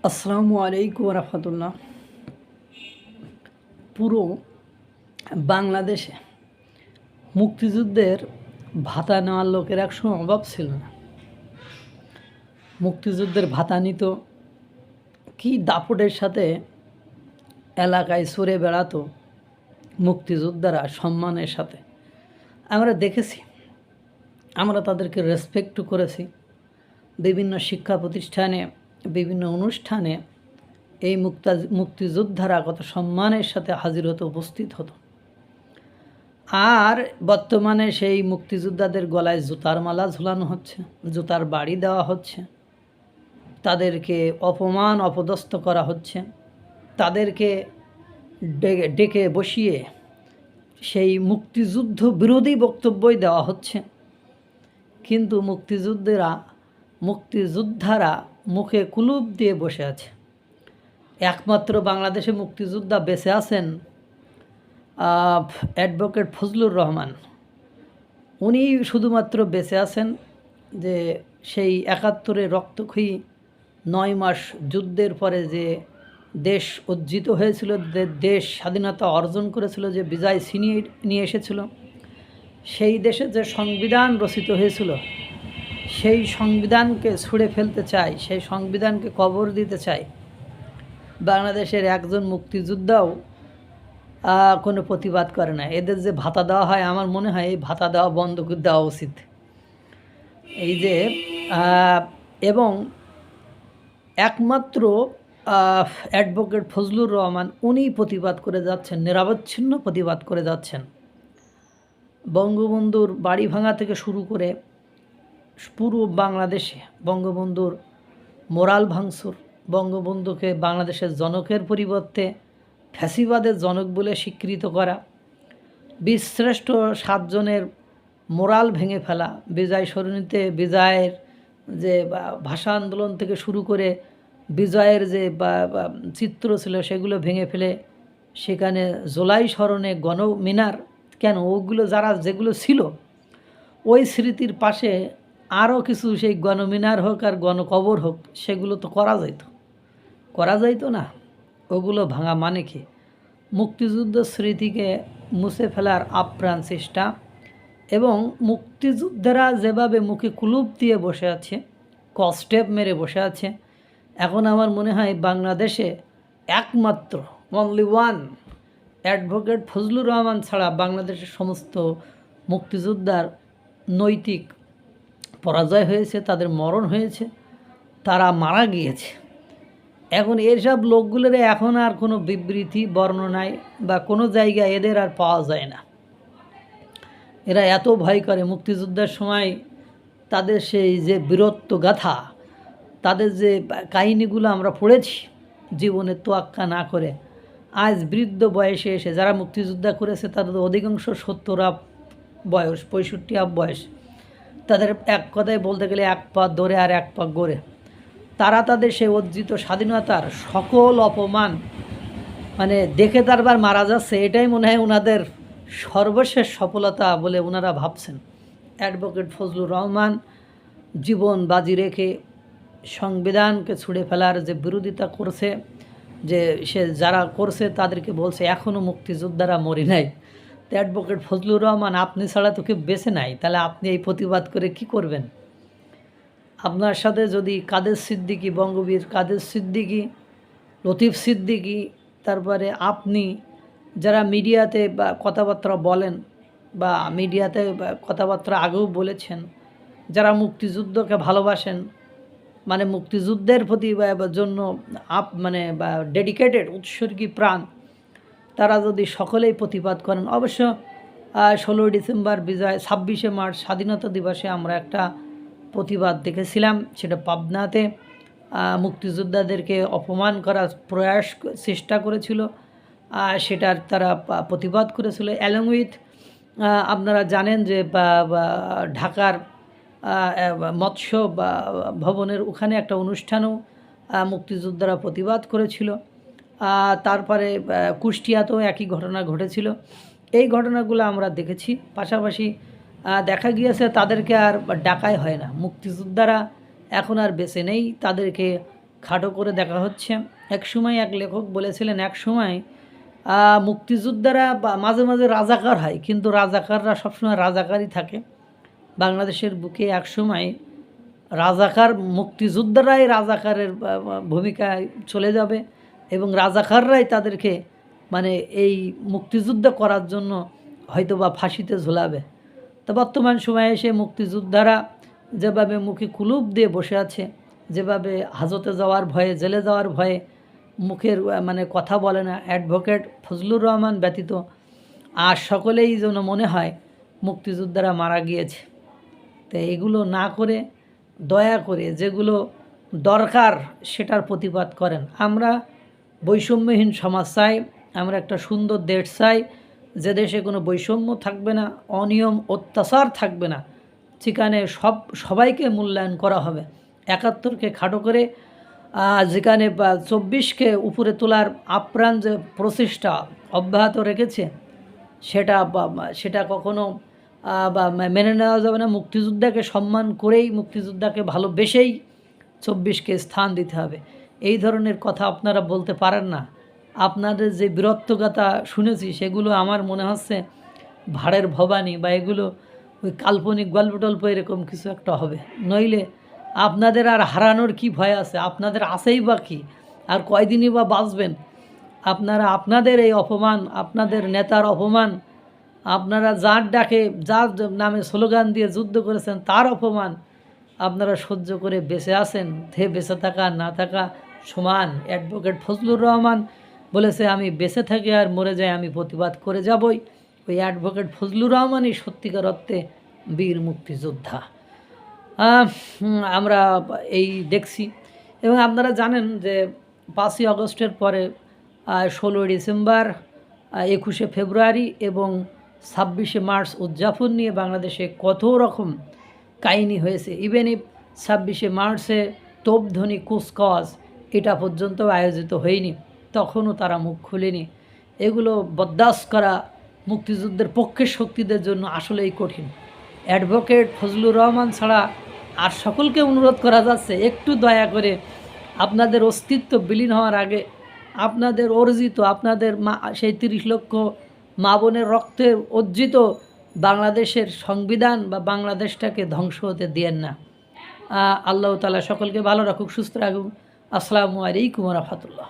আসসালামু আলাইকুম রহমতুল্লাহ। পুরো বাংলাদেশে মুক্তিযুদ্ধের ভাতা নেওয়ার লোকের একসময় অভাব ছিল না। মুক্তিযুদ্ধের ভাতা নিত, কি দাপটের সাথে এলাকায় সরে বেড়াতো মুক্তিযোদ্ধারা সম্মানের সাথে। আমরা দেখেছি, আমরা তাদেরকে রেসপেক্ট করেছি। বিভিন্ন শিক্ষা প্রতিষ্ঠানে, বিভিন্ন অনুষ্ঠানে এই মুক্তিযোদ্ধারা কত সম্মানের সাথে হাজির হতো, উপস্থিত হতো। আর বর্তমানে সেই মুক্তিযোদ্ধাদের গলায় জুতার মালা ঝুলানো হচ্ছে, জুতার বাড়ি দেওয়া হচ্ছে, তাদেরকে অপমান অপদস্থ করা হচ্ছে, তাদেরকে ডেকে বসিয়ে সেই মুক্তিযুদ্ধ বিরোধী বক্তব্যই দেওয়া হচ্ছে। কিন্তু মুক্তিযোদ্ধারা মুখে কুলুপ দিয়ে বসে আছে। একমাত্র বাংলাদেশে মুক্তিযোদ্ধা বেঁচে আছেন অ্যাডভোকেট ফজলুর রহমান। উনি শুধুমাত্র বেঁচে আছেন যে সেই ৭১-এ রক্তক্ষয়ী ৯ মাস যুদ্ধের পরে যে দেশ অর্জিত হয়েছিল, দেশ স্বাধীনতা অর্জন করেছিল, যে বিজয় ছিনিয়ে নিয়ে এসেছিল, সেই দেশে যে সংবিধান রচিত হয়েছিল, সেই সংবিধানকে ছুঁড়ে ফেলতে চায়, সেই সংবিধানকে কবর দিতে চায়। বাংলাদেশের একজন মুক্তিযোদ্ধাও কোনো প্রতিবাদ করে না। এদের যে ভাতা দেওয়া হয়, আমার মনে হয় এই ভাতা দেওয়া বন্ধ করে দেওয়া উচিত। এই যে এবং একমাত্র অ্যাডভোকেট ফজলুর রহমান উনি প্রতিবাদ করে যাচ্ছেন, নিরবচ্ছিন্ন প্রতিবাদ করে যাচ্ছেন। বঙ্গবন্ধুর বাড়ি ভাঙা থেকে শুরু করে পুরো বাংলাদেশে বঙ্গবন্ধুর মোরাল ভাঙচুর, বঙ্গবন্ধুকে বাংলাদেশের জনকের পরিবর্তে ফ্যাসিবাদের জনক বলে স্বীকৃত করা, বীরশ্রেষ্ঠ ৭ জনের মোরাল ভেঙে ফেলা, বিজয় সরণিতে বিজয়ের যে ভাষা আন্দোলন থেকে শুরু করে বিজয়ের যে চিত্র ছিল সেগুলো ভেঙে ফেলে সেখানে জুলাই স্মরণে গণমিনার, কেন ওগুলো যেগুলো ছিল ওই স্মৃতির পাশে আরও কিছু সেই গণমিনার হোক আর গণকবর হোক, সেগুলো তো করা যাইতো না। ওগুলো ভাঙা মানে কি? মুক্তিযুদ্ধ স্মৃতিকে মুছে ফেলার আপ্রাণ চেষ্টা। এবং মুক্তিযোদ্ধারা যেভাবে মুখে কুলুপ দিয়ে বসে আছে, কস্টেপ মেরে বসে আছে, এখন আমার মনে হয় বাংলাদেশে একমাত্র only one advocate Fazlur Rahman ছাড়া বাংলাদেশের সমস্ত মুক্তিযোদ্ধার নৈতিক পরাজয় হয়েছে, তাদের মরণ হয়েছে, তারা মারা গিয়েছে। এখন এইসব লোকগুলোর এখন আর কোনো বিবৃতি বর্ণনায় বা কোনো জায়গায় এদের আর পাওয়া যায় না। এরা এত ভয় করে। মুক্তিযুদ্ধের সময় তাদের সেই যে বীরত্ব গাথা, তাদের যে কাহিনিগুলো আমরা পড়েছি জীবনে তোয়াক্কা না করে, আজ বৃদ্ধ বয়সে এসে যারা মুক্তিযোদ্ধা করেছে তাদের অধিকাংশ ৭০ আপ বয়স, ৬৫ আপ বয়স। তাদের এক কথায় বলতে গেলে এক পা দৌড়ে আর এক পা গড়ে। তারা তাদের সেই অর্জিত স্বাধীনতার সকল অপমান মানে দেখে তারবার মারা যাচ্ছে, এটাই মনে হয় ওনাদের সর্বশেষ সফলতা বলে ওনারা ভাবছেন। অ্যাডভোকেট ফজলুর রহমান জীবন বাজি রেখে সংবিধানকে ছুঁড়ে ফেলার যে বিরোধিতা করছে, যে সে যারা করছে তাদেরকে বলছে এখনও মুক্তিযোদ্ধারা মরে নাই। তো অ্যাডভোকেট ফজলুর রহমান, আপনি ছাড়া তো কেউ বেঁচে নাই, তাহলে আপনি এই প্রতিবাদ করে কি করবেন? আপনার সাথে যদি কাদের সিদ্দিকী, বঙ্গবীর কাদের সিদ্দিকী, লতিফ সিদ্দিকী, তারপরে আপনি যারা মিডিয়াতে বা কথাবার্তা বলেন বা মিডিয়াতে কথাবার্তা আগেও বলেছেন, যারা মুক্তিযুদ্ধকে ভালোবাসেন, মানে মুক্তিযুদ্ধের প্রতি জন্য মানে ডেডিকেটেড, উৎসর্গী প্রাণ, তারা যদি সকলেই প্রতিবাদ করেন, অবশ্য 16 ডিসেম্বর বিজয়, 26শে মার্চ স্বাধীনতা দিবসে আমরা একটা প্রতিবাদ দেখেছিলাম, সেটা পাবনাতে মুক্তিযোদ্ধাদেরকে অপমান করার চেষ্টা করেছিল, সেটার তারা প্রতিবাদ করেছিল। অ্যালং উইথ আপনারা জানেন যে ঢাকার মৎস্য ভবনের ওখানে একটা অনুষ্ঠানেও মুক্তিযোদ্ধারা প্রতিবাদ করেছিল। তারপরে কুষ্টিয়াতেও একই ঘটনা ঘটেছিল। এই ঘটনাগুলো আমরা দেখেছি। পাশাপাশি দেখা গিয়েছে তাদেরকে আর ডাকাই হয় না। মুক্তিযোদ্ধারা এখন আর বেঁচে নেই, তাদেরকে খাটো করে দেখা হচ্ছে। একসময় এক লেখক বলেছিলেন, একসময় মুক্তিযোদ্ধারা মাঝে মাঝে রাজাকার হয়, কিন্তু রাজাকাররা সবসময় রাজাকারই থাকে। বাংলাদেশের বুকে একসময় রাজাকার মুক্তিযোদ্ধারাই রাজাকারের ভূমিকায় চলে যাবে এবং রাজাকাররাই তাদেরকে মানে এই মুক্তিযুদ্ধ করার জন্য হয়তো বা ফাঁসিতে ঝোলাবে। তো বর্তমান সময়ে এসে মুক্তিযোদ্ধারা যেভাবে মুখে কুলুপ দিয়ে বসে আছে, যেভাবে হাজতে যাওয়ার ভয়ে, জেলে যাওয়ার ভয়ে মুখের মানে কথা বলে না, অ্যাডভোকেট ফজলুর রহমান ব্যতীত আর সকলেই যেন মনে হয় মুক্তিযোদ্ধারা মারা গিয়েছে। তো এগুলো না করে দয়া করে যেগুলো দরকার সেটার প্রতিবাদ করেন। আমরা বৈষম্যহীন সমাজ চাই, আমরা একটা সুন্দর দেশ চাই, যে দেশে কোনো বৈষম্য থাকবে না, অনিয়ম অত্যাচার থাকবে না, যেখানে সবাইকে মূল্যায়ন করা হবে। ৭১কে খাটো করে যেখানে ২৪কে উপরে তোলার আপ্রাণ যে প্রচেষ্টা অব্যাহত রেখেছে সেটা কখনো মেনে নেওয়া যাবে না। মুক্তিযোদ্ধাকে সম্মান করেই, মুক্তিযোদ্ধাকে ভালোবেসেই ২৪কে স্থান দিতে হবে। এই ধরনের কথা আপনারা বলতে পারেন না। আপনাদের যে বীরত্বগাথা শুনেছি সেগুলো আমার মনে হচ্ছে ভাড়ের ভবানী বা এগুলো ওই কাল্পনিক গল্প টল্প এরকম কিছু একটা হবে। নইলে আপনাদের আর হারানোর কি ভয় আছে? আপনাদের আছেই বা কি? আর কয়দিনই বা বাঁচবেন? আপনারা আপনাদের এই অপমান, আপনাদের নেতার অপমান, আপনারা যার ডাকে, যার নামে স্লোগান দিয়ে যুদ্ধ করেছেন তার অপমান আপনারা সহ্য করে বেঁচে আছেন। বেঁচে থাকা না থাকা সমান। অ্যাডভোকেট ফজলুর রহমান বলেছে, আমি বেঁচে থাকি আর মরে যাই আমি প্রতিবাদ করে যাবই। ওই অ্যাডভোকেট ফজলুর রহমানই সত্যিকার অর্থে বীর মুক্তিযোদ্ধা। আমরা এই দেখছি এবং আপনারা জানেন যে 5ই আগস্টের পরে 16ই ডিসেম্বর, 21শে ফেব্রুয়ারি এবং 26শে মার্চ উদযাপন নিয়ে বাংলাদেশে কত রকম কাহিনী হয়েছে। ইভেন 26শে মার্চে তোপধ্বনি কুচকাওয়াজ এটা পর্যন্ত আয়োজিত হয়নি, তখনও তারা মুখ খুলেনি। এগুলো বরদাস্ত করা মুক্তিযুদ্ধের পক্ষের শক্তিদের জন্য আসলেই কঠিন। অ্যাডভোকেট ফজলুর রহমান ছাড়া আর সকলকে অনুরোধ করা যাচ্ছে, একটু দয়া করে আপনাদের অস্তিত্ব বিলীন হওয়ার আগে আপনাদের অর্জিত, আপনাদের সেই 30 লক্ষ মা বোনের রক্তে অর্জিত বাংলাদেশের সংবিধান বা বাংলাদেশটাকে ধ্বংস হতে দিয়েন না। আল্লাহ তাআলা সকলকে ভালো রাখুক, সুস্থ রাখুক। আসসালামু আলাইকুম ওয়া রাহমাতুল্লাহ।